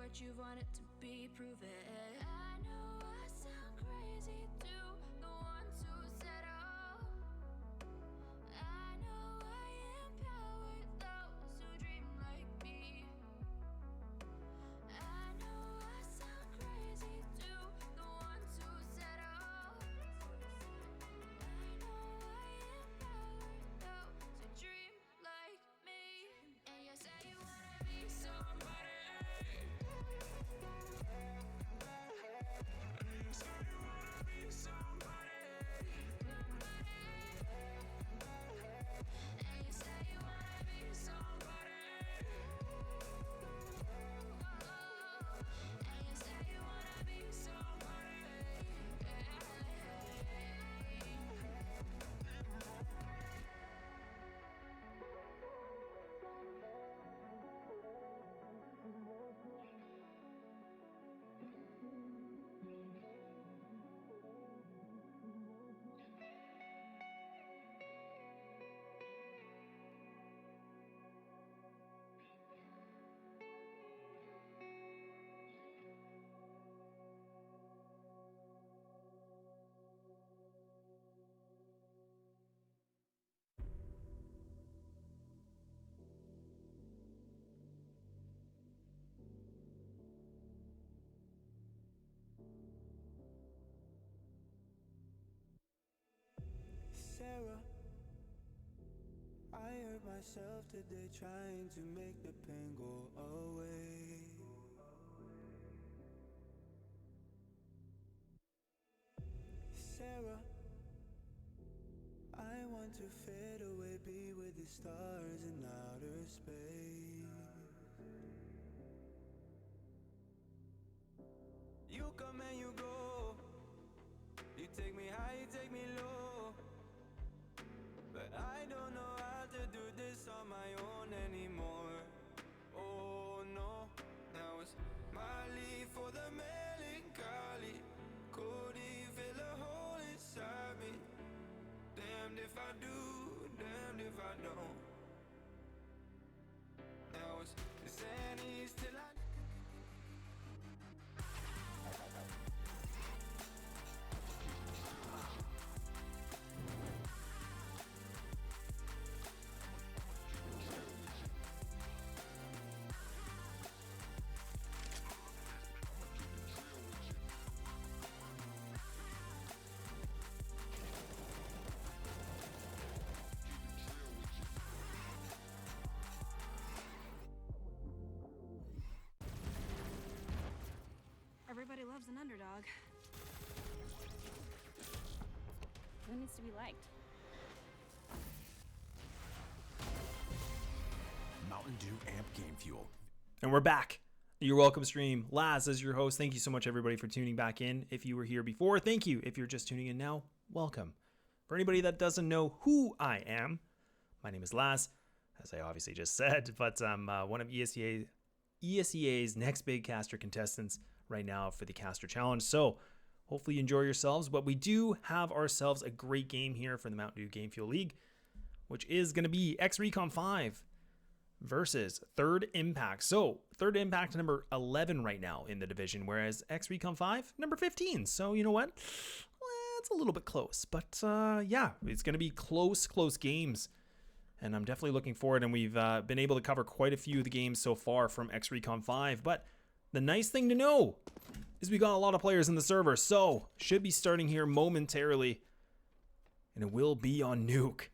what you want it to be, prove it. I know I sound crazy to the ones who said oh. I know I empower those who dream like me. I know I sound crazy to the ones who said oh. I know I empower those who dream like me. And you say you wanna be somebody. Sarah, I hurt myself today trying to make the pain go away. Sarah, I want to fade away, be with the stars in outer space. You come and you go, you take me high, you take me low. But I don't know how to do this on my own anymore. Oh no, now it's my leave for the melancholy. Couldn't fill a hole inside me. Damned if I do, damned if I don't. Now it's Zannies till I Everybody loves an underdog. Who needs to be liked? Mountain Dew Amp Game Fuel. And we're back. Your welcome stream. Laz as your host. Thank you so much, everybody, for tuning back in. If you were here before, thank you. If you're just tuning in now, welcome. For anybody that doesn't know who I am, my name is Laz, as I obviously just said, but I'm one of ESEA's next big caster contestants right now for the Caster Challenge. So hopefully you enjoy yourselves. But we do have ourselves a great game here for the Mountain Dew Game Fuel League, which is going to be Ex-Recon5 versus Third Impact. So Third Impact number 11 right now in the division, whereas Ex-Recon5 number 15. So you know what? Well, it's a little bit close. But yeah, it's going to be close games. And I'm definitely looking forward. And we've been able to cover quite a few of the games so far from Ex-Recon5. But the nice thing to know is we got a lot of players in the server. So should be starting here momentarily. And it will be on Nuke.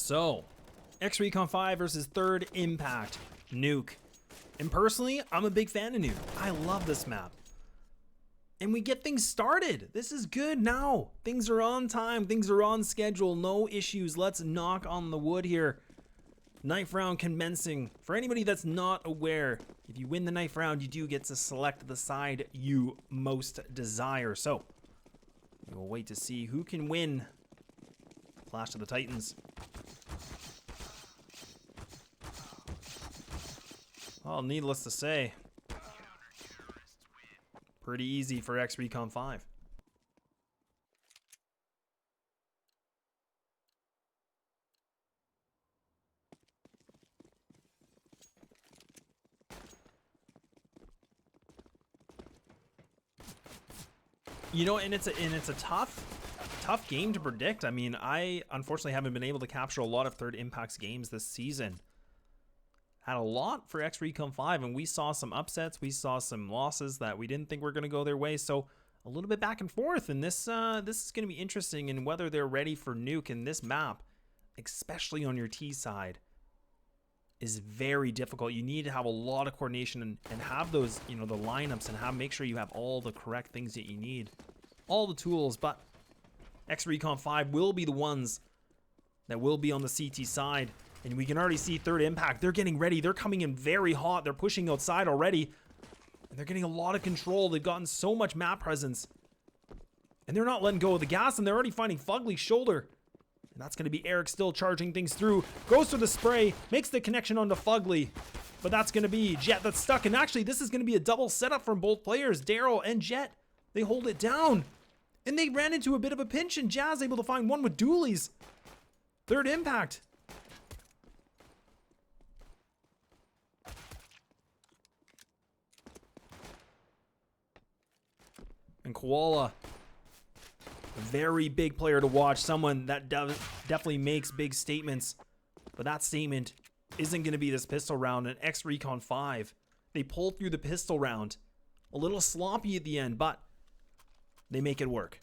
So, Ex-Recon5 versus Third Impact, Nuke. And personally, I'm a big fan of Nuke. I love this map. And we get things started. This is good now. Things are on time. Things are on schedule. No issues. Let's knock on the wood here. Knife round commencing. For anybody that's not aware, if you win the knife round, you do get to select the side you most desire. So, we will wait to see who can win Clash of the Titans. Well, needless to say, pretty easy for Ex-Recon5. You know, and it's a tough game to predict. I mean, I unfortunately haven't been able to capture a lot of Third Impact's games this season. Had a lot for Ex-Recon5, and we saw some upsets, we saw some losses that we didn't think were going to go their way, so a little bit back and forth, and this is going to be interesting in whether they're ready for Nuke. And this map, especially on your T side, is very difficult. You need to have a lot of coordination and have those, you know, the lineups, and make sure you have all the correct things that you need, all the tools. But Ex-Recon5 will be the ones that will be on the CT side. And we can already see Third Impact. They're getting ready. They're coming in very hot. They're pushing outside already. And they're getting a lot of control. They've gotten so much map presence. And they're not letting go of the gas. And they're already finding Fugly's shoulder. And that's going to be Eric still charging things through. Goes for the spray. Makes the connection onto Fugly. But that's going to be Jet that's stuck. And actually, this is going to be a double setup from both players. Daryl and Jet. They hold it down. And they ran into a bit of a pinch. And Jazz able to find one with dualies. Third Impact. And Koala, a very big player to watch. Someone that definitely makes big statements. But that statement isn't going to be this pistol round. And Ex-Recon5, they pull through the pistol round. A little sloppy at the end, but they make it work.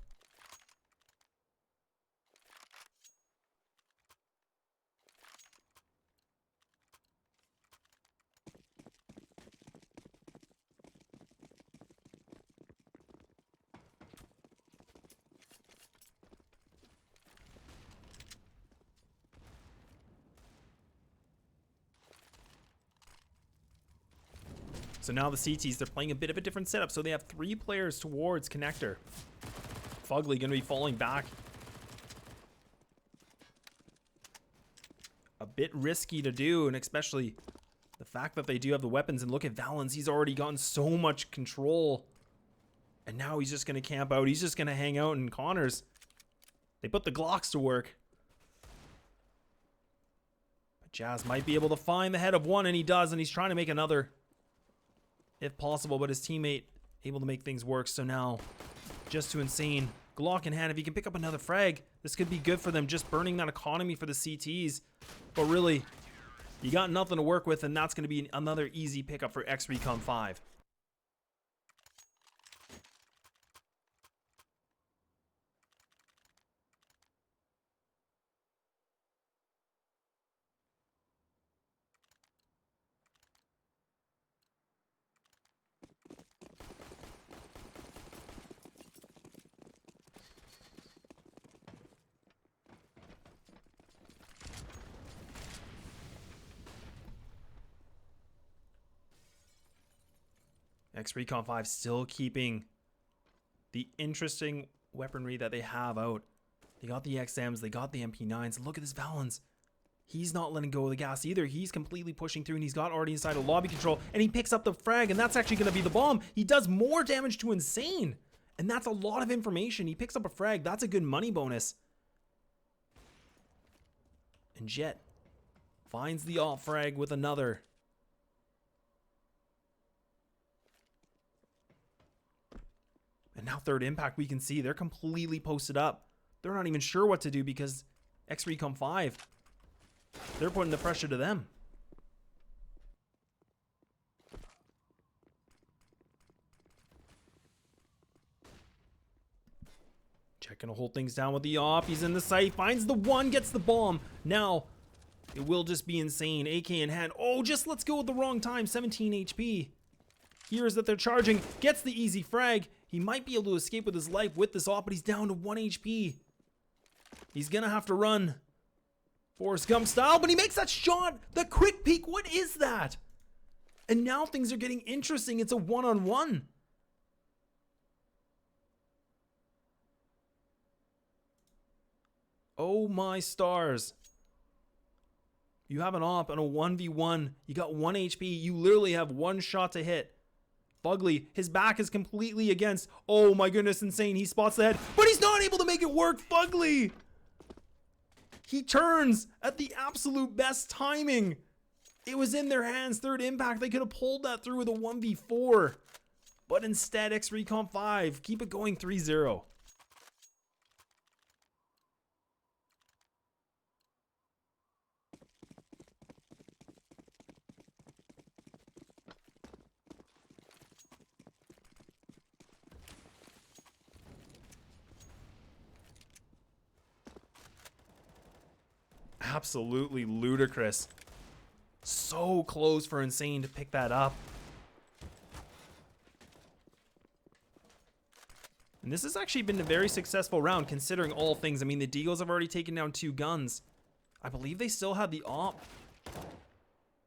So now the CTs, they're playing a bit of a different setup. So they have 3 players towards connector. Fugly going to be falling back. A bit risky to do, and especially the fact that they do have the weapons. And look at Valens, he's already gotten so much control. And now he's just going to camp out. He's just going to hang out in Connors. They put the Glocks to work. But Jazz might be able to find the head of one, and he does, and he's trying to make another, if possible, but his teammate able to make things work. So now, just too insane. Glock in hand, if he can pick up another frag, this could be good for them, just burning that economy for the CTs. But really, you got nothing to work with, and that's going to be another easy pickup for Ex-Recon5. Ex-Recon5 still keeping the interesting weaponry that they have out. They got the XMs, they got the MP9s. Look at this Valens. He's not letting go of the gas either. He's completely pushing through, and he's got already inside a lobby control, and he picks up the frag, and that's actually going to be the bomb. He does more damage to Insane, and that's a lot of information. He picks up a frag. That's a good money bonus. And Jet finds the alt frag with another. And now Third Impact, we can see they're completely posted up. They're not even sure what to do because Ex-Recon5, they're putting the pressure to them. Checking to hold things down with the op. He's in the site, finds the one, gets the bomb. Now, it will just be insane. AK in hand. Oh, just let's go at the wrong time. 17 HP. Hears that they're charging, gets the easy frag. He might be able to escape with his life with this op, but he's down to 1 HP. He's gonna have to run. Forrest Gump style, but he makes that shot. The quick peek, what is that? And now things are getting interesting. It's a one-on-one. Oh my stars. You have an op on a 1v1. You got 1 HP. You literally have 1 shot to hit. Fugly, his back is completely against. Oh my goodness, insane. He spots the head, but he's not able to make it work. Fugly. He turns at the absolute best timing. It was in their hands. Third impact. They could have pulled that through with a 1v4. But instead, Ex-Recon5 keep it going 3-0. Absolutely ludicrous. So close for Insane to pick that up. And this has actually been a very successful round considering all things. I mean, the Deagles have already taken down 2 guns. I believe they still have the op.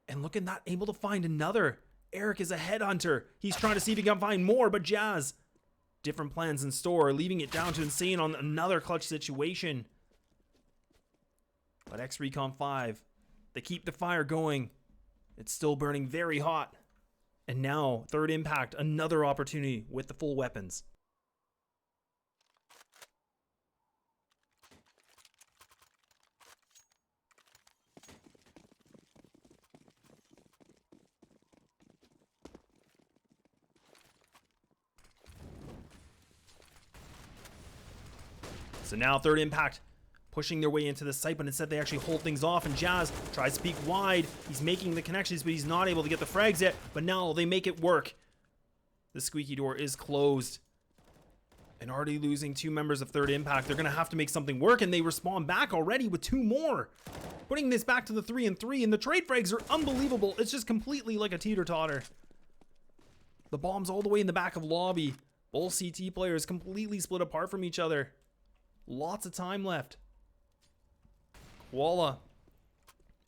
And look at that, able to find another. Eric is a headhunter. He's trying to see if he can find more, but Jazz, different plans in store, leaving it down to Insane on another clutch situation. But Ex-Recon5, they keep the fire going. It's still burning very hot. And now, third impact, another opportunity with the full weapons. So now, third impact, pushing their way into the site, but instead they actually hold things off, and Jazz tries to peek wide. He's making the connections, but he's not able to get the frags yet, but now they make it work. The squeaky door is closed. And already losing 2 members of third impact. They're going to have to make something work, and they respawn back already with 2 more. Putting this back to the 3-3, and the trade frags are unbelievable. It's just completely like a teeter-totter. The bomb's all the way in the back of lobby. Both CT players completely split apart from each other. Lots of time left. Koala,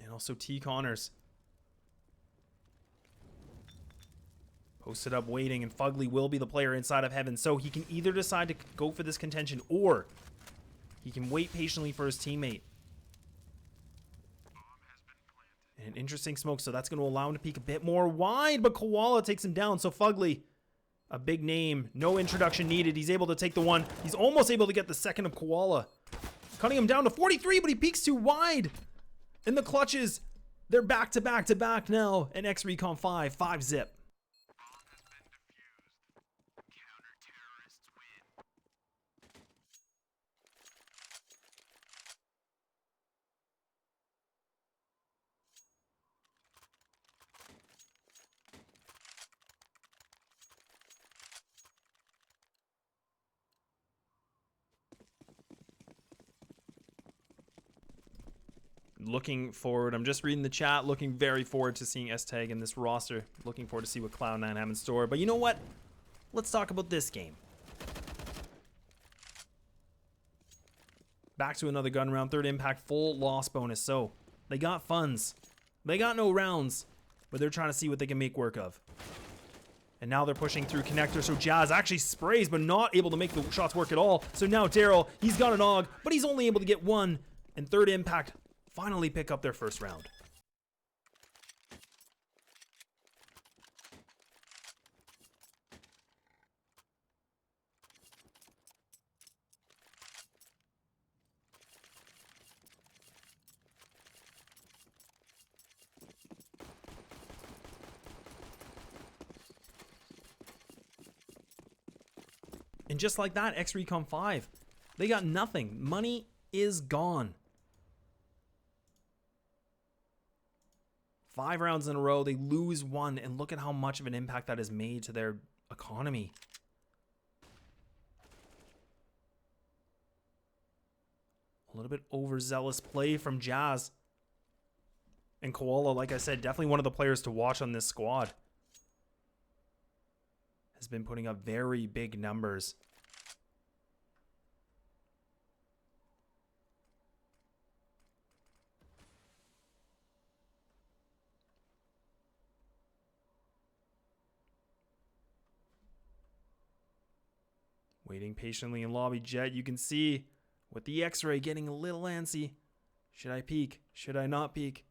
and also T. Connors. Posted up waiting, and Fugly will be the player inside of Heaven, so he can either decide to go for this contention, or he can wait patiently for his teammate. And an interesting smoke, so that's going to allow him to peek a bit more wide, but Koala takes him down, so Fugly, a big name, no introduction needed. He's able to take the one. He's almost able to get the second of Koala. Cutting him down to 43, but he peeks too wide. And the clutches, they're back to back to back now. And Ex-Recon5, 5-zip. Looking forward, I'm just reading the chat, looking very forward to seeing S-Tag in this roster. Looking forward to see what Cloud9 have in store. But you know what? Let's talk about this game. Back to another gun round, third impact, full loss bonus. So, they got funds. They got no rounds, but they're trying to see what they can make work of. And now they're pushing through connector, so Jazz actually sprays, but not able to make the shots work at all. So now Daryl, he's got an AUG, but he's only able to get 1. And third impact finally pick up their first round. And just like that, Ex-Recon5, they got nothing. Money is gone. 5 rounds in a row, they lose 1, and look at how much of an impact that has made to their economy. A little bit overzealous play from Jazz. And Koala, like I said, definitely one of the players to watch on this squad. Has been putting up very big numbers. Waiting patiently in lobby. Jet, you can see with the X-ray getting a little antsy. Should I peek? Should I not peek?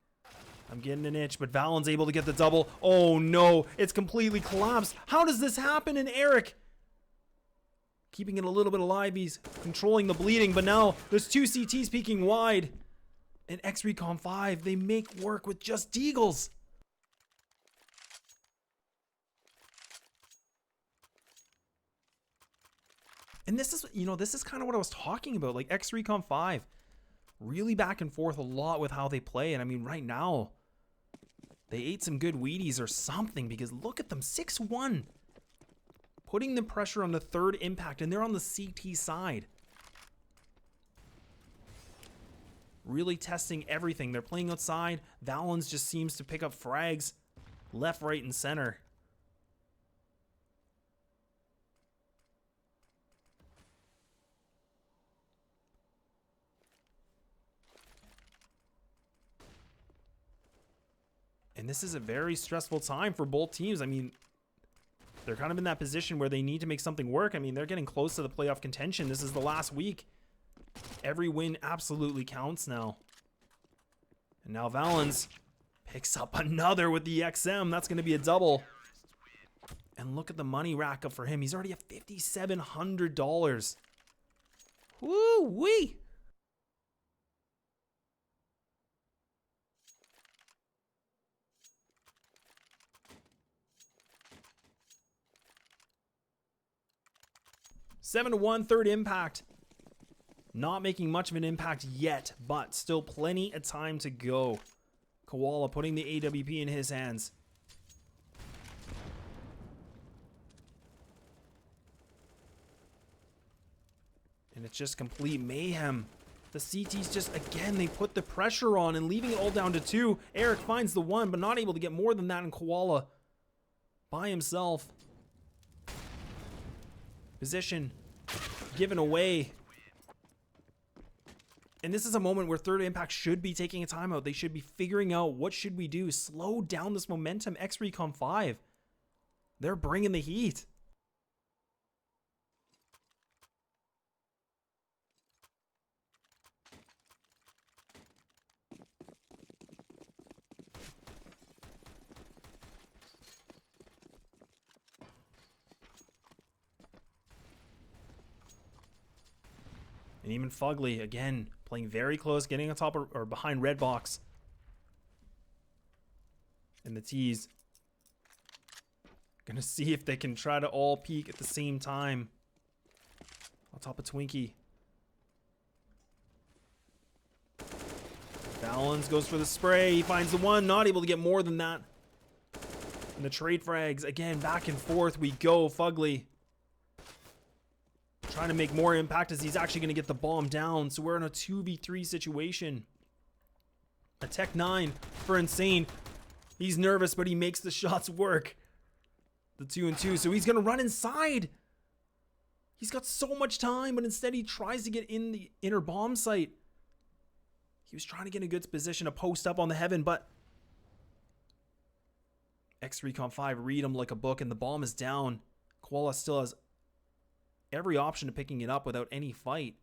I'm getting an itch, but Valen's able to get the double. Oh no, it's completely collapsed. How does this happen? And Eric keeping it a little bit alive. He's controlling the bleeding, but now there's two CTs peeking wide. And Ex-Recon5, they make work with just Deagles. And this is, this is kind of what I was talking about. Like Ex-Recon5, really back and forth a lot with how they play. And I mean, right now, they ate some good Wheaties or something, because look at them, 6-1. Putting the pressure on the third impact, and they're on the CT side. Really testing everything. They're playing outside. Valens just seems to pick up frags left, right, and center. And this is a very stressful time for both teams. I mean, they're kind of in that position where they need to make something work. I mean, they're getting close to the playoff contention. This is the last week. Every win absolutely counts now. And now Valens picks up another with the XM. That's going to be a double. And look at the money rack up for him. He's already at $5,700. Woo-wee! Seven to 1, third impact. Not making much of an impact yet, but still plenty of time to go. Koala putting the AWP in his hands. And it's just complete mayhem. The CTs just, again, they put the pressure on and leaving it all down to 2. Eric finds the 1, but not able to get more than that, and Koala by himself. Position given away. And this is a moment where third impact should be taking a timeout. They should be figuring out, what should we do? Slow down this momentum. Ex-Recon5, they're bringing the heat. And even Fugly, again, playing very close, getting on top or behind red box. And the T's gonna see if they can try to all peek at the same time. On top of Twinkie. Valens goes for the spray. He finds the 1, not able to get more than that. And the trade frags, again, back and forth we go. Fugly trying to make more impact as he's actually going to get the bomb down. So we're in a 2v3 situation. A Tech 9 for Insane. He's nervous, but he makes the shots work. The 2-2. So he's going to run inside. He's got so much time, but instead he tries to get in the inner bomb site. He was trying to get in a good position to post up on the heaven, but Ex-Recon5 read him like a book, and the bomb is down. Koala still has every option to picking it up without any fight.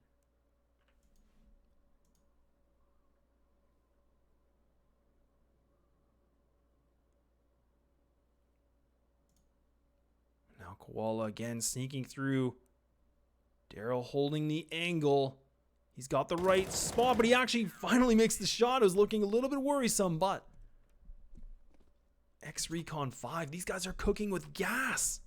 Now Koala again sneaking through. Daryl holding the angle. He's got the right spot, but he actually finally makes the shot. It was looking a little bit worrisome, but Ex-Recon5, these guys are cooking with gas.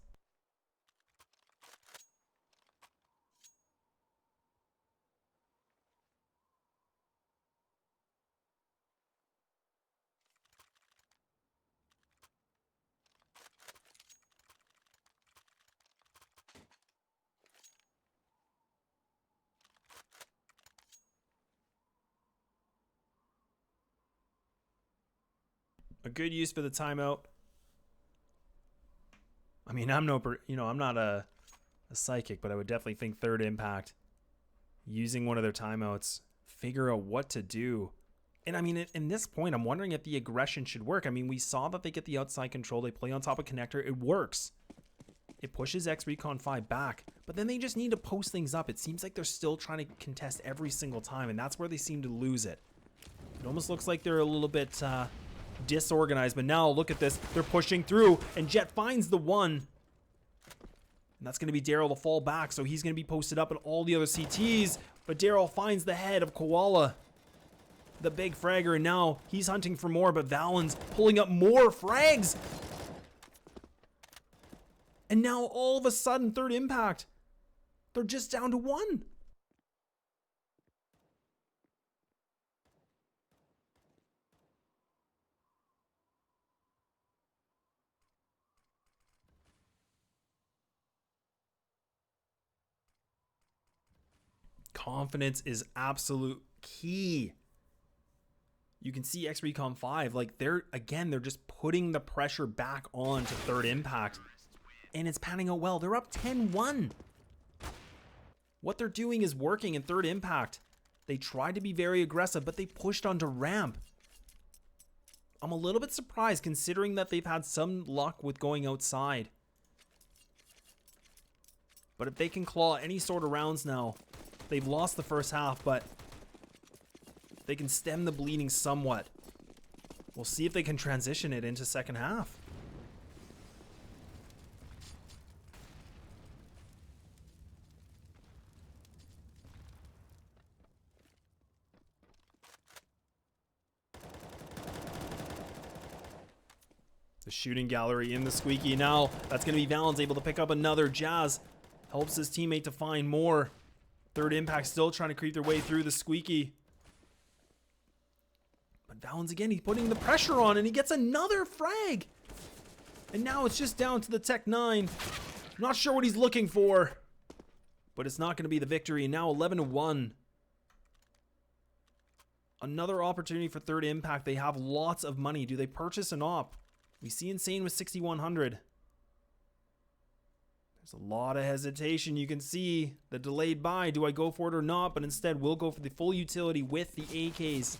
A good use for the timeout. I mean, I'm not a psychic, but I would definitely think third impact. Using one of their timeouts. Figure out what to do. And I mean, in this point, I'm wondering if the aggression should work. I mean, we saw that they get the outside control. They play on top of connector. It works. It pushes Ex-Recon5 back. But then they just need to post things up. It seems like they're still trying to contest every single time. And that's where they seem to lose it. It almost looks like they're a little bit disorganized. But now, look at this. They're pushing through. And Jet finds the one. And that's going to be Daryl to fall back. So he's going to be posted up in all the other CTs. But Daryl finds the head of Koala. The big fragger, and now he's hunting for more, but Valen's pulling up more frags. And now all of a sudden, third impact, they're just down to one. Confidence is absolute key. You can see Ex-Recon5, like they're just putting the pressure back on to third impact. And it's panning out well. They're up 10-1. What they're doing is working in third impact. They tried to be very aggressive, but they pushed onto ramp. I'm a little bit surprised considering that they've had some luck with going outside. But if they can claw any sort of rounds now, they've lost the first half, but they can stem the bleeding somewhat. We'll see if they can transition it into second half. The shooting gallery in the squeaky now. That's going to be Valen's able to pick up another. Jazz helps his teammate to find more. Third impact still trying to creep their way through the squeaky. But Valen's again, he's putting the pressure on and he gets another frag. And now it's just down to the Tech 9. Not sure what he's looking for. But it's not going to be the victory. And now 11-1. Another opportunity for third impact. They have lots of money. Do they purchase an op? We see Insane with 6,100. There's a lot of hesitation. You can see the delayed buy. Do I go for it or not? But instead, we'll go for the full utility with the AKs.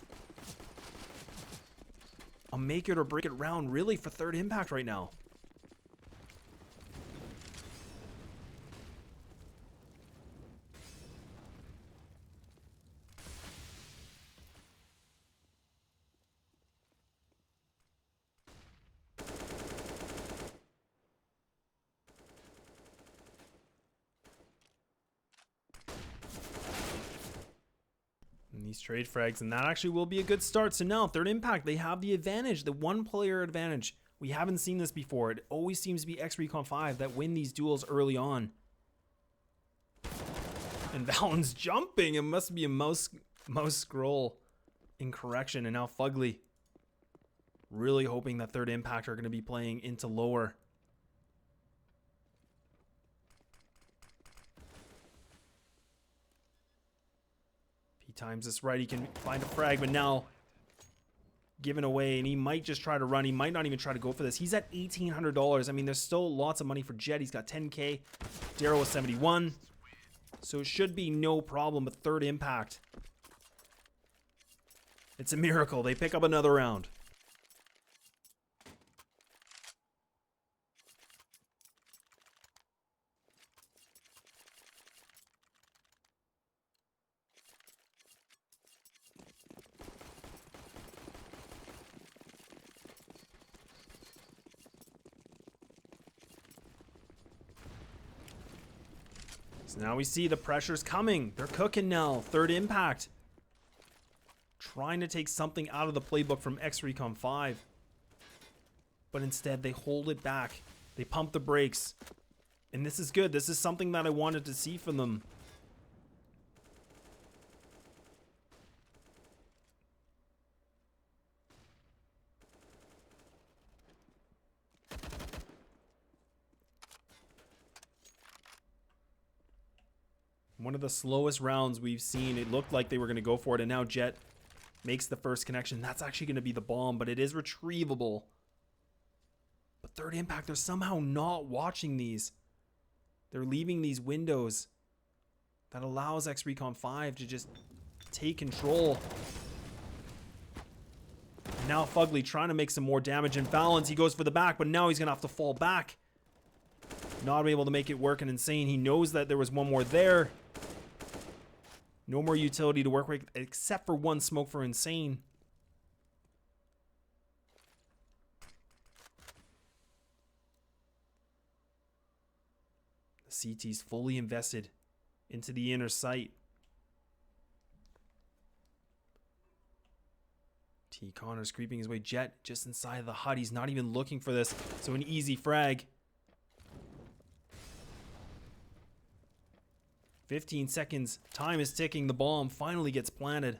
A make it or break it round really for third impact right now. And these trade frags, and that actually will be a good start. So now, third impact, they have the advantage, the one player advantage. We haven't seen this before. It always seems to be Ex-Recon5 that win these duels early on. And Valen's jumping. It must be a mouse scroll incorrection. And now Fugly really hoping that third impact are going to be playing into lower. Times this right, he can find a frag, but now given away, and he might just try to run. He might not even try to go for this. He's at $1,800. I mean, there's still lots of money for Jet. He's got 10k. Daryl with 71, so it should be no problem. But third impact, it's a miracle. They pick up another round. So now we see the pressure's coming. They're cooking now. Third impact. Trying to take something out of the playbook from Ex-Recon5. But instead, they hold it back. They pump the brakes. And this is good. This is something that I wanted to see from them. One of the slowest rounds we've seen. It looked like they were going to go for it, and now Jet Makes the first connection. That's actually going to be the bomb, but it is retrievable. But third impact, they're somehow not watching these. They're leaving these windows that allows Ex-Recon5 to just take control. And now Fugly trying to make some more damage and balance. He goes for the back, but now he's going to have to fall back. Not able to make it work, and Insane, he knows that there was one more there. No more utility to work with except for one smoke for Insane. The CT's fully invested into the inner sight. T. Connor's creeping his way. Jet just inside of the hut. He's not even looking for this. So an easy frag. 15 seconds. Time is ticking. The bomb finally gets planted.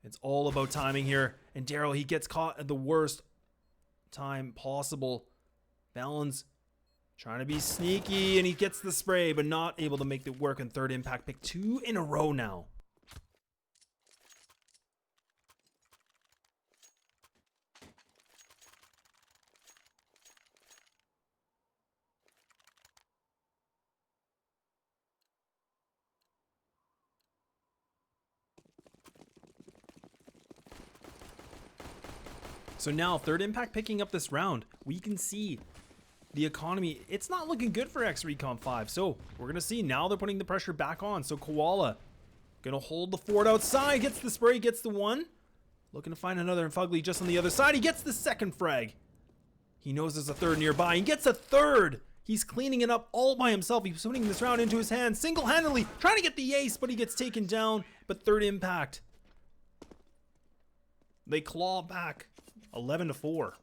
It's all about timing here. And Daryl, he gets caught at the worst time possible. Balance trying to be sneaky, and he gets the spray, but not able to make it work. And third impact pick 2 in a row now. So now, third impact picking up this round. We can see the economy. It's not looking good for Ex-Recon5. So we're going to see now they're putting the pressure back on. So Koala going to hold the fort outside. Gets the spray, gets the one. Looking to find another, and Fugly just on the other side. He gets the second frag. He knows there's a third nearby. He gets a third. He's cleaning it up all by himself. He's putting this round into his hands single-handedly. Trying to get the ace, but he gets taken down. But third impact. They claw back. 11-4.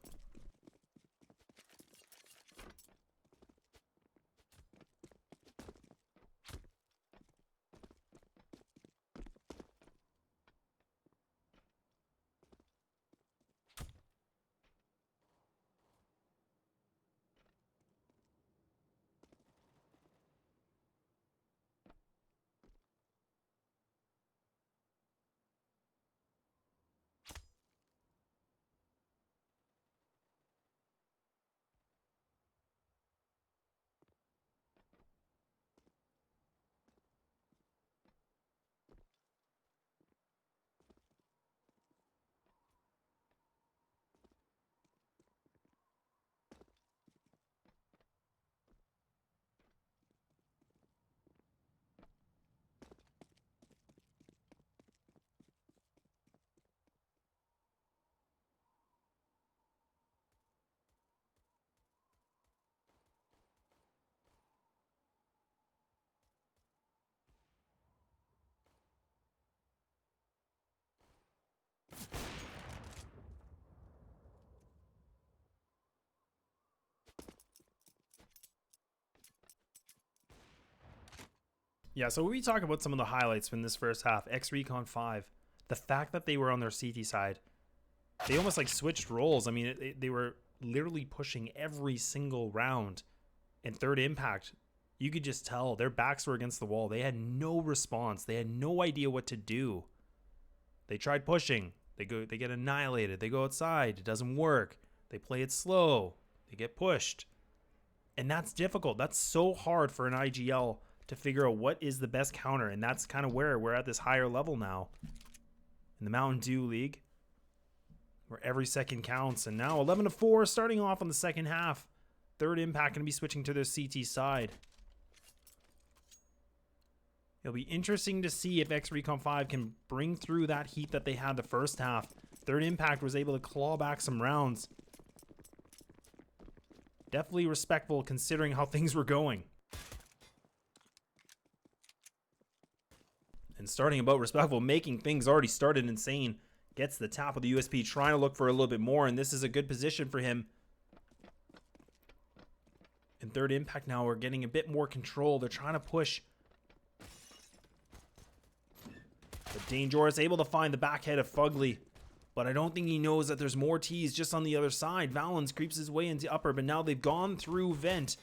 Yeah, so we talk about some of the highlights from this first half. Ex-Recon5, the fact that they were on their CT side, they almost like switched roles. I mean, they were literally pushing every single round. And third impact, you could just tell their backs were against the wall. They had no response. They had no idea what to do. They tried pushing. They get annihilated. They go outside. It doesn't work. They play it slow. They get pushed. And that's difficult. That's so hard for an IGL to figure out what is the best counter. And that's kind of where we're at this higher level now in the Mountain Dew League, where every second counts. And now 11-4 starting off on the second half. Third impact going to be switching to their CT side. It'll be interesting to see if Ex-Recon5 can bring through that heat that they had the first half. Third impact was able to claw back some rounds. Definitely respectful considering how things were going. And starting about respectful, making things already started insane. Gets the top of the USP, trying to look for a little bit more, and this is a good position for him. And third impact now, we're getting a bit more control. They're trying to push. But Dangerous able to find the back head of Fugly. But I don't think he knows that there's more T's just on the other side. Valens creeps his way into upper, but now they've gone through vent.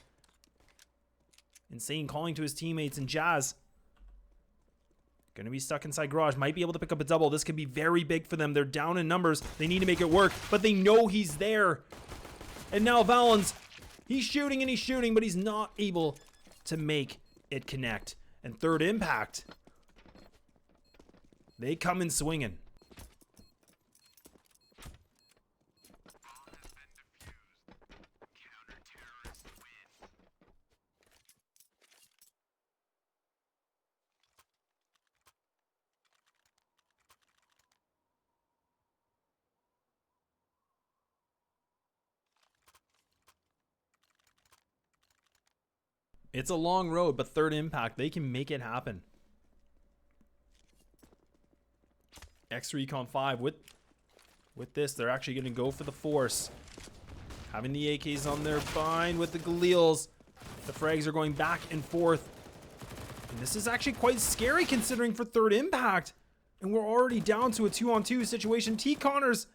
Insane calling to his teammates, and Jazz Gonna be stuck inside garage. Might be able to pick up a double. This could be very big for them. They're down in numbers. They need to make it work, but they know he's there. And now Valens, he's shooting and he's shooting, but he's not able to make it connect. And third impact, they come in swinging. It's a long road, but third impact, they can make it happen. Ex-Recon5 with this, they're actually going to go for the force. Having the AKs on their bind with the Galeals. The frags are going back and forth. And this is actually quite scary considering for third impact. And we're already down to a 2-on-2 situation. T. Connors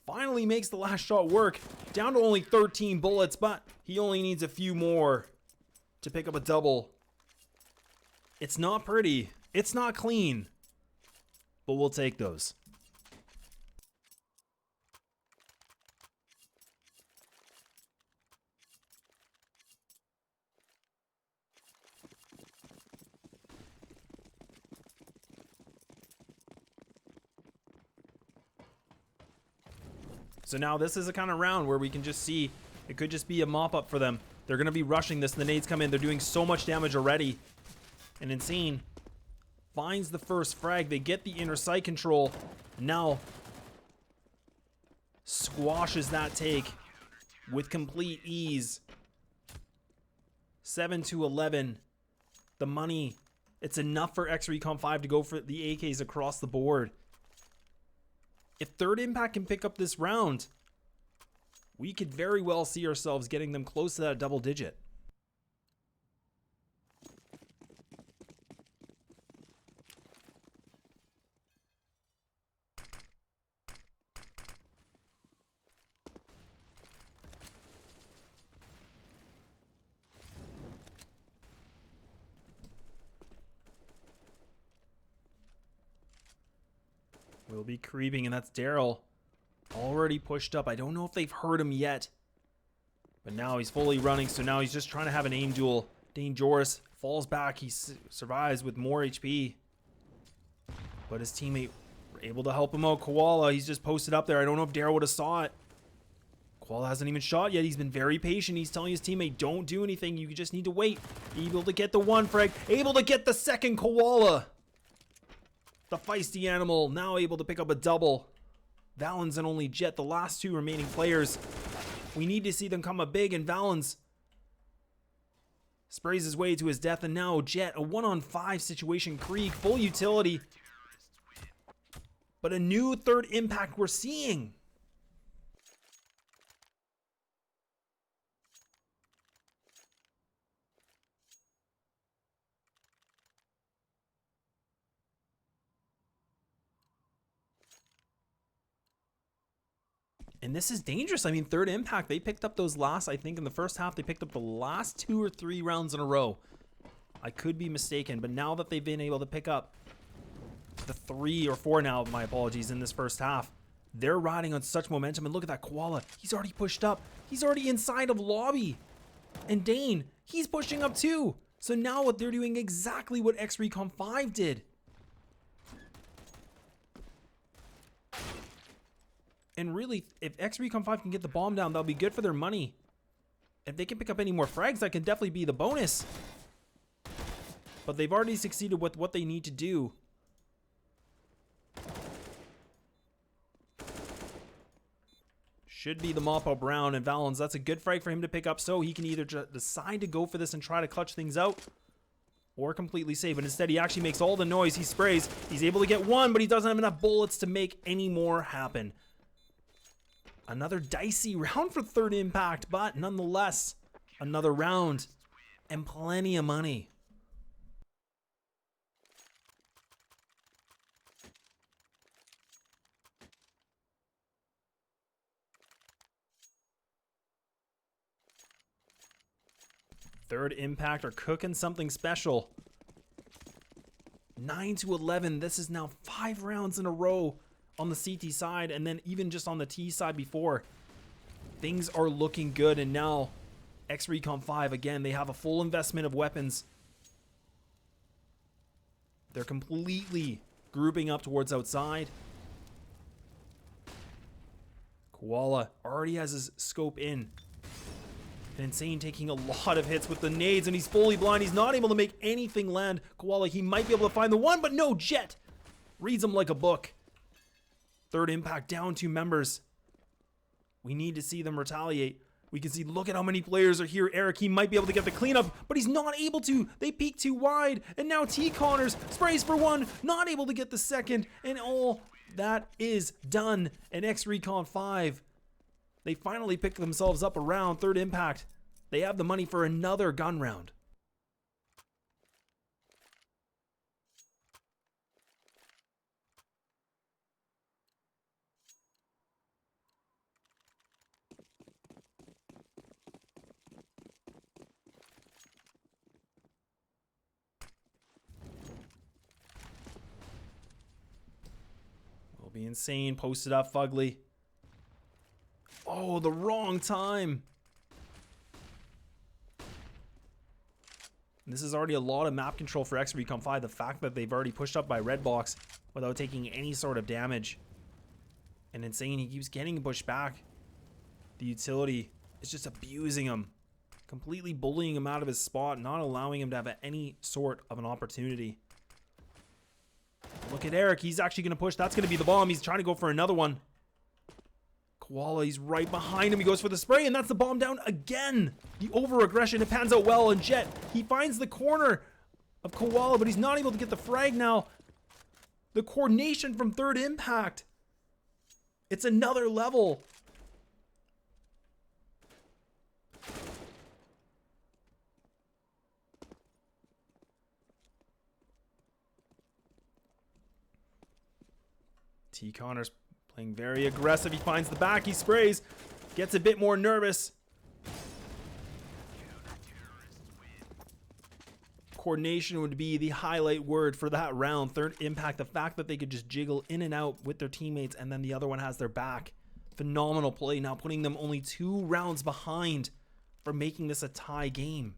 finally makes the last shot work. Down to only 13 bullets, but he only needs a few more to pick up a double. It's not pretty. It's not clean. But we'll take those. So now this is a kind of round where we can just see it could just be a mop up for them. They're going to be rushing this. The nades come in. They're doing so much damage already. And Insane finds the first frag. They get the inner sight control. Now squashes that take with complete ease. 7-11. The money. It's enough for Ex-Recon5 to go for the AKs across the board. If third impact can pick up this round, we could very well see ourselves getting them close to that double digit. We'll be creeping, and that's Daryl. Already pushed up. I don't know if they've heard him yet. But now he's fully running, so now he's just trying to have an aim duel. Dangerous falls back. He survives with more HP. But his teammate were able to help him out. Koala, he's just posted up there. I don't know if Daryl would have saw it. Koala hasn't even shot yet. He's been very patient. He's telling his teammate, don't do anything. You just need to wait. Able to get the one frag. Able to get the second Koala. The feisty animal now able to pick up a double. Valens and only Jet, the last two remaining players. We need to see them come up big, and Valens sprays his way to his death, and now Jet, a 1-on-5 situation. Krieg, full utility. But a new third impact we're seeing. And this is dangerous. I mean, third impact, they picked up those last, I think in the first half, they picked up the last 2 or 3 rounds in a row. I could be mistaken, but now that they've been able to pick up the 3 or 4 now, my apologies, in this first half, they're riding on such momentum. And look at that Koala. He's already pushed up. He's already inside of lobby. And Dane, he's pushing up too. So now what they're doing exactly what Ex-Recon5 did. And really, if Ex-Recon5 can get the bomb down, that'll be good for their money. If they can pick up any more frags, that can definitely be the bonus. But they've already succeeded with what they need to do. Should be the mop-up round, and Valens, that's a good frag for him to pick up, so he can either decide to go for this and try to clutch things out, or completely save. But instead, he actually makes all the noise. He sprays. He's able to get one, but he doesn't have enough bullets to make any more happen. Another dicey round for third impact, but nonetheless, another round and plenty of money. Third impact are cooking something special. 9-11. This is now 5 rounds in a row on the CT side, and then even just on the T side before. Things are looking good, and now Ex-Recon5, again, they have a full investment of weapons. They're completely grouping up towards outside. Koala already has his scope in. And Insane taking a lot of hits with the nades, and he's fully blind. He's not able to make anything land. Koala, he might be able to find the one, but no, Jet reads him like a book. Third Impact down 2 members. We need to see them retaliate. We can see, look at how many players are here. Eric, he might be able to get the cleanup, but he's not able to. They peek too wide, and now T. Connors sprays for one, not able to get the second, and all that is done. And Ex-Recon5, they finally pick themselves up around Third Impact. They have the money for another gun round. Will be Insane, posted up Fugly. Oh, the wrong time. This is already a lot of map control for Ex-Recon5. The fact that they've already pushed up by Red Box without taking any sort of damage. And Insane, he keeps getting pushed back. The utility is just abusing him. Completely bullying him out of his spot, not allowing him to have any sort of an opportunity. Look at Eric, he's actually going to push. That's going to be the bomb. He's trying to go for another one. Koala, he's right behind him. He goes for the spray, and that's the bomb down again. The over-aggression, it pans out well, and Jet, he finds the corner of Koala, but he's not able to get the frag now. The coordination from Third Impact. It's another level. T. Connors playing very aggressive. He finds the back. He sprays. Gets a bit more nervous. Coordination would be the highlight word for that round. Third Impact, the fact that they could just jiggle in and out with their teammates, and then the other one has their back. Phenomenal play, now putting them only 2 rounds behind for making this a tie game.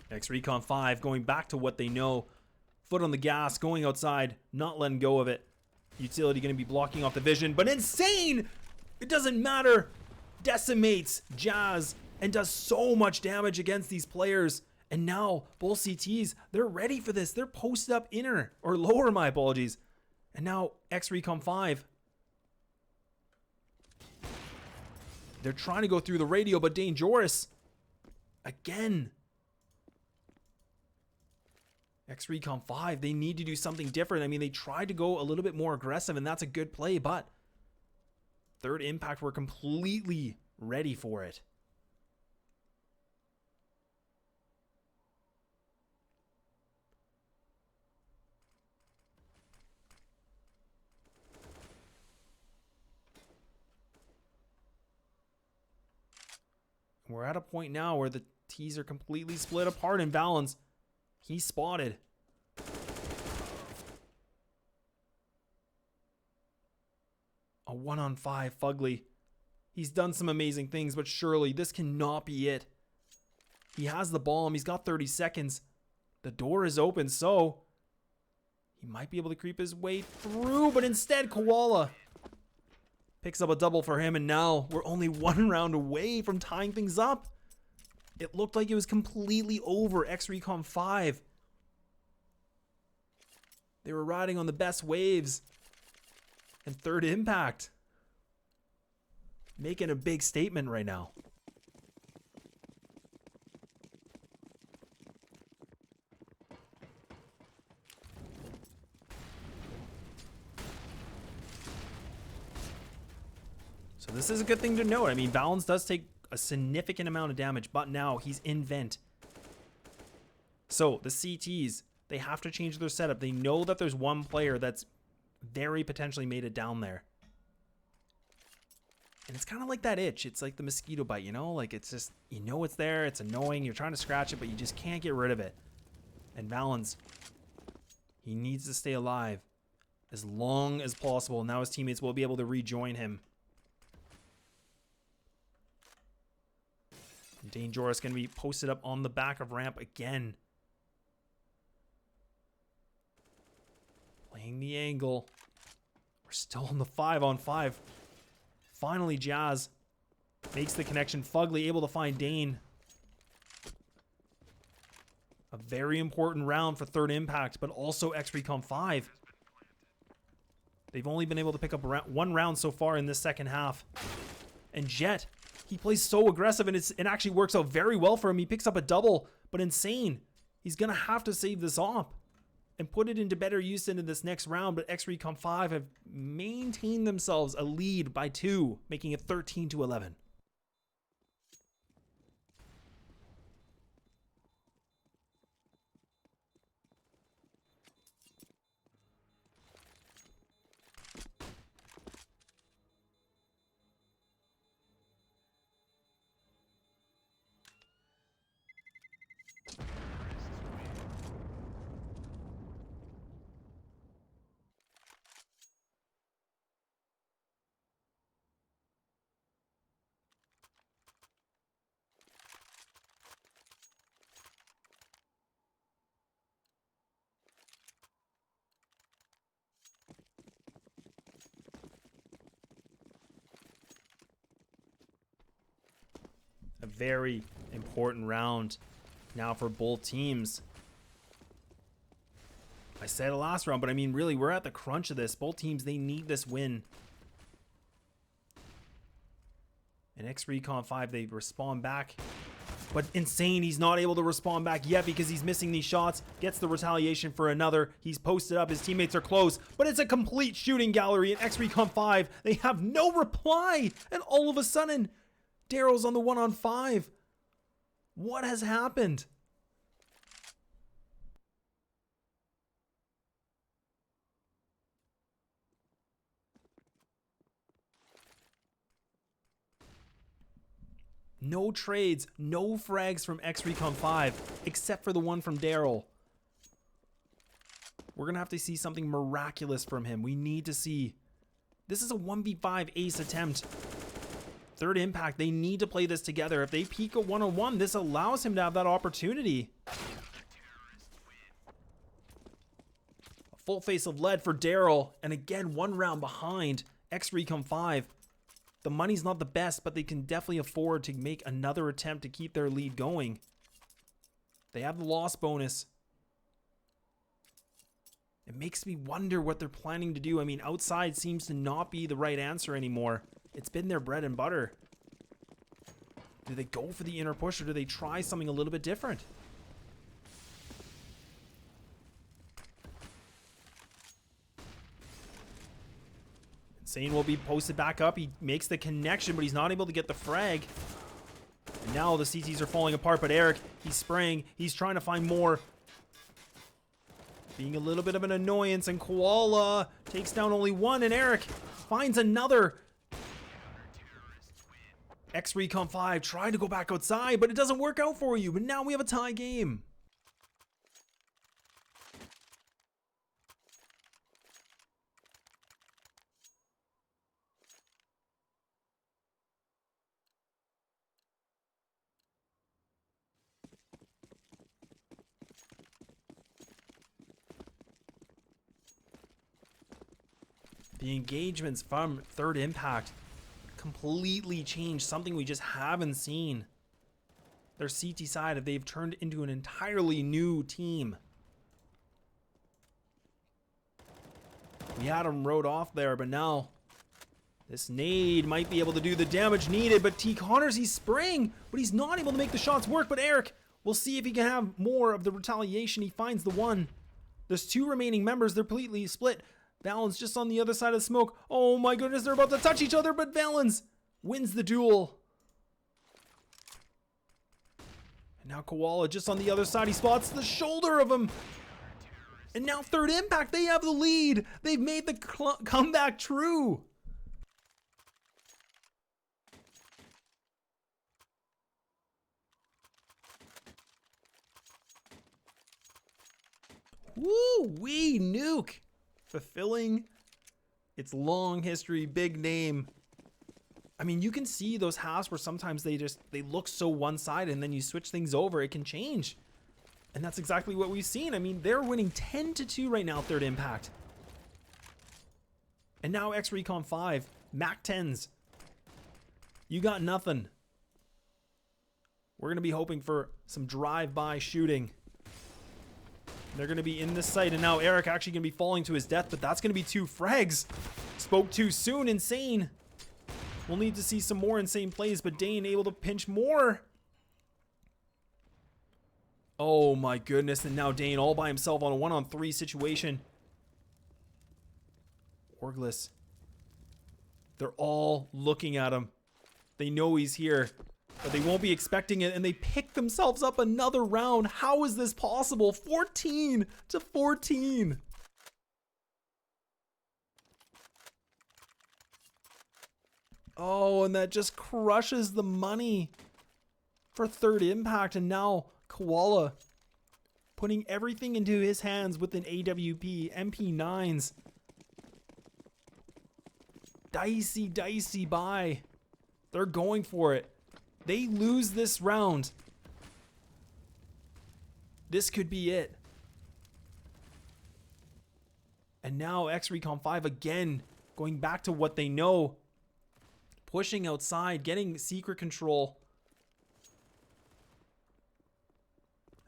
Ex-Recon5 going back to what they know. Foot on the gas, going outside, not letting go of it. Utility going to be blocking off the vision, but Insane! It doesn't matter. Decimates Jazz and does so much damage against these players. And now, both CTs, they're ready for this. They're posted up inner, or lower, my apologies. And now, Ex-Recon5. They're trying to go through the radio, but dangerous. Again. Ex-Recon5, they need to do something different. I mean, they tried to go a little bit more aggressive, and that's a good play, but Third Impact were completely ready for it. We're at a point now where the T's are completely split apart, and Valens, he's spotted. A 1-on-5 Fugly. He's done some amazing things, but surely this cannot be it. He has the bomb. He's got 30 seconds. The door is open, so he might be able to creep his way through, but instead Koala picks up a double for him, and now we're only 1 round away from tying things up. It looked like it was completely over. Ex-Recon5. They were riding on the best waves. And Third Impact making a big statement right now. So this is a good thing to note. I mean, Valens does take a significant amount of damage, but now he's in vent. So the CTs, They have to change their setup. They know that there's one player that's very potentially made it down there. And it's kind of like that itch. It's like the mosquito bite, you know? Like, it's just, you know it's there. It's annoying. You're trying to scratch it, but you just can't get rid of it. And Valens, he needs to stay alive as long as possible. Now his teammates will be able to rejoin him. And Dane Joris going to be posted up on the back of ramp again. Playing the angle. We're still on the 5-on-5. Finally, Jazz makes the connection. Fugly able to find Dane. A very important round for Third Impact, but also Ex-Recon5. They've only been able to pick up one round so far in this second half. And Jet, he plays so aggressive, and it actually works out very well for him. He picks up a double, but Insane, he's going to have to save this op and put it into better use into this next round. But Ex-Recon5 have maintained themselves a lead by 2, making it 13-11. A very important round now for both teams. I said it last round, but I mean, really, we're at the crunch of this. Both teams, they need this win. And Ex-Recon5, they respond back. But Insane, he's not able to respond back yet because he's missing these shots. Gets the retaliation for another. He's posted up. His teammates are close. But it's a complete shooting gallery. And Ex-Recon5, they have no reply. And all of a sudden, Daryl's on the 1-on-5. What has happened? No trades, no frags from Ex-Recon5, except for the one from Daryl. We're going to have to see something miraculous from him. We need to see. This is a 1v5 ace attempt. Third Impact, they need to play this together. If they peek a 1-on-1, this allows him to have that opportunity. A full face of lead for Daryl. And again, one round behind Ex-Recon5. The money's not the best, but they can definitely afford to make another attempt to keep their lead going. They have the loss bonus. It makes me wonder what they're planning to do. I mean, outside seems to not be the right answer anymore. It's been their bread and butter. Do they go for the inner push, or do they try something a little bit different? Insane will be posted back up. He makes the connection, but he's not able to get the frag. And now the CTs are falling apart, but Eric, he's spraying. He's trying to find more. Being a little bit of an annoyance, and Koala takes down only one, and Eric finds another. Ex-Recon5 tried to go back outside, but it doesn't work out for you. But now we have a tie game. The engagements from Third Impact completely changed, something we just haven't seen. Their CT side, they've turned into an entirely new team. We had them rode off there, but now this nade might be able to do the damage needed. But T. Connors, he's spraying, but he's not able to make the shots work. But Eric, we'll see if he can have more of the retaliation. He finds the one. There's two remaining members. They're completely split. Valens just on the other side of the smoke. Oh my goodness, they're about to touch each other, but Valens wins the duel. And now Koala just on the other side. He spots the shoulder of him. And now Third Impact, they have the lead. They've made the comeback true. Woo-wee, Nuke. Fulfilling its long history, big name. I mean, you can see those halves where sometimes they look so one-sided, and then you switch things over, it can change. And that's exactly what we've seen. I mean, they're winning 10-2 right now, Third Impact. And now Ex-Recon5, Mac 10s. You got nothing. We're going to be hoping for some drive-by shooting. They're going to be in this site, and now Eric actually going to be falling to his death, but that's going to be 2 frags. Spoke too soon, Insane. We'll need to see some more Insane plays, but Dane able to pinch more. Oh my goodness, and now Dane all by himself on a 1-on-3 situation. Orgless. They're all looking at him. They know he's here, but they won't be expecting it, and they pick themselves up another round. How is this possible? 14-14. Oh, and that just crushes the money for Third Impact, and now Koala putting everything into his hands with an AWP, MP9s. Dicey buy. They're going for it. They lose this round. This could be it. And now Ex-Recon5 again, going back to what they know. Pushing outside, getting secret control.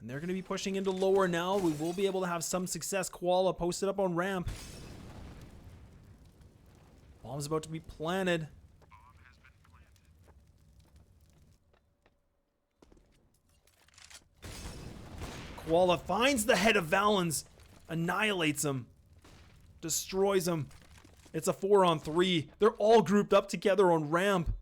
And they're going to be pushing into lower now. We will be able to have some success. Koala posted up on ramp. Bomb's about to be planted. Koala finds the head of Valens. Annihilates him. Destroys him. It's a 4-on-3. They're all grouped up together on ramp.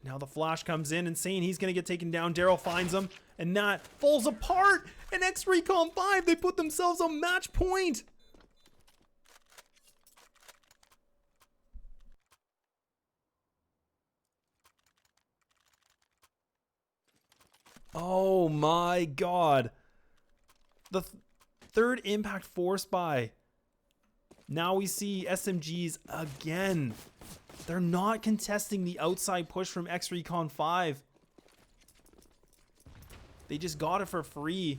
Now the flash comes in. Insane, he's going to get taken down. Daryl finds him. And that falls apart. And Ex-Recon5, they put themselves on match point. Oh my god. The Third Impact force buy. Now we see SMGs again. They're not contesting the outside push from Ex-Recon5. They just got it for free.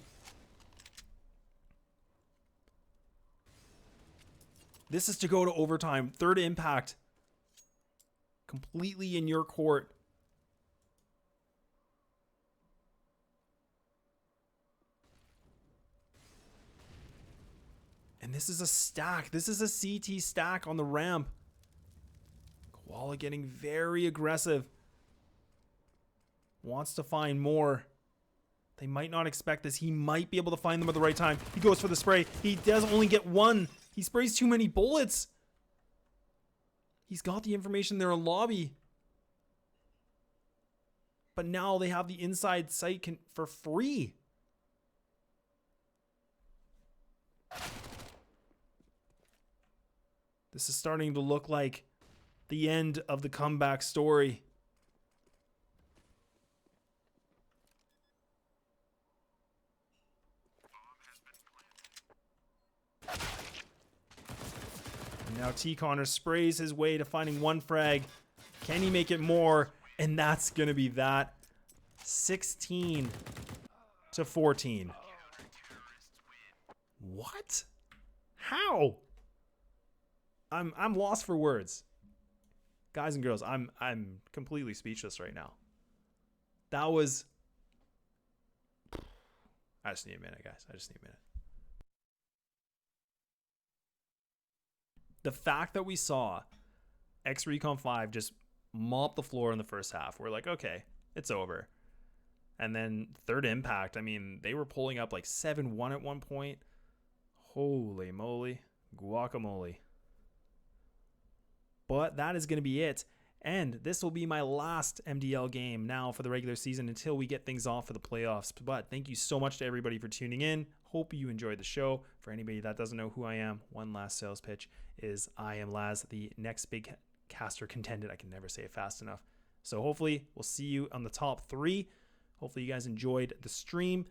This is to go to overtime. Third Impact. Completely in your court. And this is a stack. This is a CT stack on the ramp. Koala getting very aggressive. Wants to find more. They might not expect this. He might be able to find them at the right time. He goes for the spray. He does only get one. He sprays too many bullets. He's got the information there in lobby. But now they have the inside sight for free. This is starting to look like the end of the comeback story. And now T. Connor sprays his way to finding one frag. Can he make it more? And that's going to be that. 16-14. What? How? I'm lost for words. Guys and girls, I'm completely speechless right now. That was... I just need a minute, guys. I just need a minute. The fact that we saw Ex-Recon5 just mop the floor in the first half, we're like, okay, it's over. And then Third Impact, I mean, they were pulling up like 7-1 at one point. Holy moly. Guacamole. But that is going to be it. And this will be my last MDL game now for the regular season until we get things off for the playoffs. But thank you so much to everybody for tuning in. Hope you enjoyed the show. For anybody that doesn't know who I am, one last sales pitch is I am Laz, the next big caster contended. I can never say it fast enough. So hopefully we'll see you on the top 3. Hopefully you guys enjoyed the stream.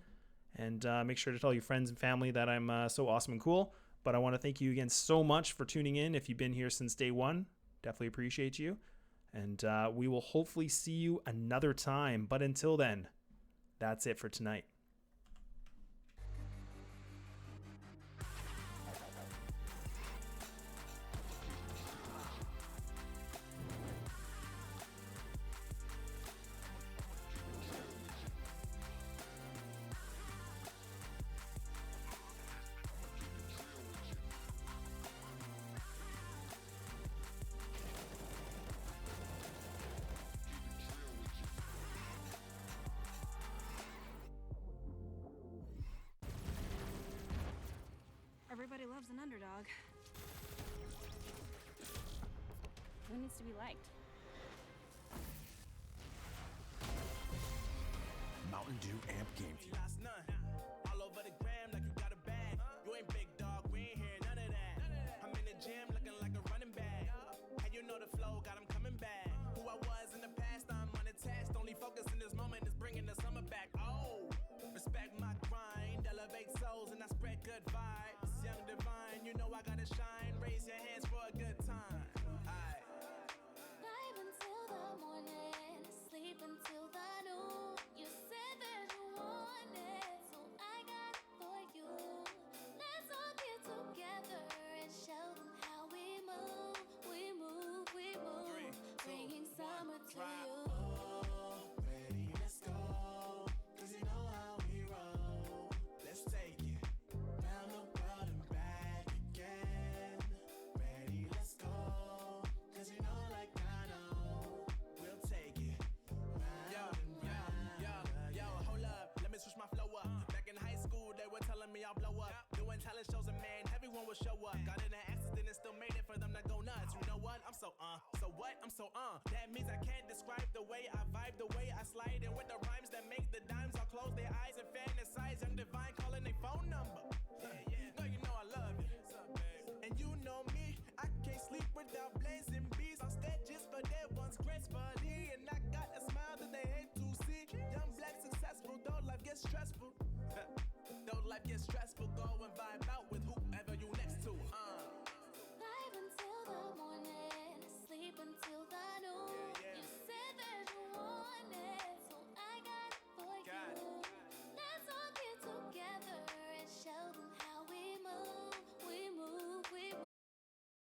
And make sure to tell your friends and family that I'm so awesome and cool. But I want to thank you again so much for tuning in. If you've been here since day one, definitely appreciate you. And we will hopefully see you another time. But until then, that's it for tonight. Everybody loves an underdog. Who needs to be liked? Mountain Dew Amp Game Fuel. Lost none. All over the gram like you got a bag. You ain't big dog, we ain't hear none of that. I'm in the gym looking like a running back. And you know the flow, got him coming back. Who I was in the past, I'm unattached. Only focus in this moment is bringing the summer back. Oh, respect my grind, elevate souls and I spread good vibes. Young divine, you know I gotta shine. Raise your hands for a good time. Aight. Vibe until the morning, sleep until the noon. You said that you wanted, so I got it for you. Let's all get together and show them how we move. We move, we move, 3, 2, bringing 1, summer to drop. you. Ready, let's go. 'Cause you know how we roll. Let's take it round the world and back again. Ready, let's go. 'Cause you know, like I know, we'll take it round and round. Yo, hold up, let me switch my flow up. Back in high school, they were telling me I'll blow up. Doing talent shows and man, everyone would show up. Got in an accident and still made it for them to go nuts. You know what? I'm so so what? I'm so That means I can't describe the way I vibe, the way I slide, and with the rhymes that make the dimes all close their eyes and fantasize. Young divine calling their phone number. No, you know I love you. And you know me, I can't sleep without blazing beats on stages for their ones gracefully. And I got a smile that they hate to see. Young black successful, though life gets stressful. Though life gets stressful.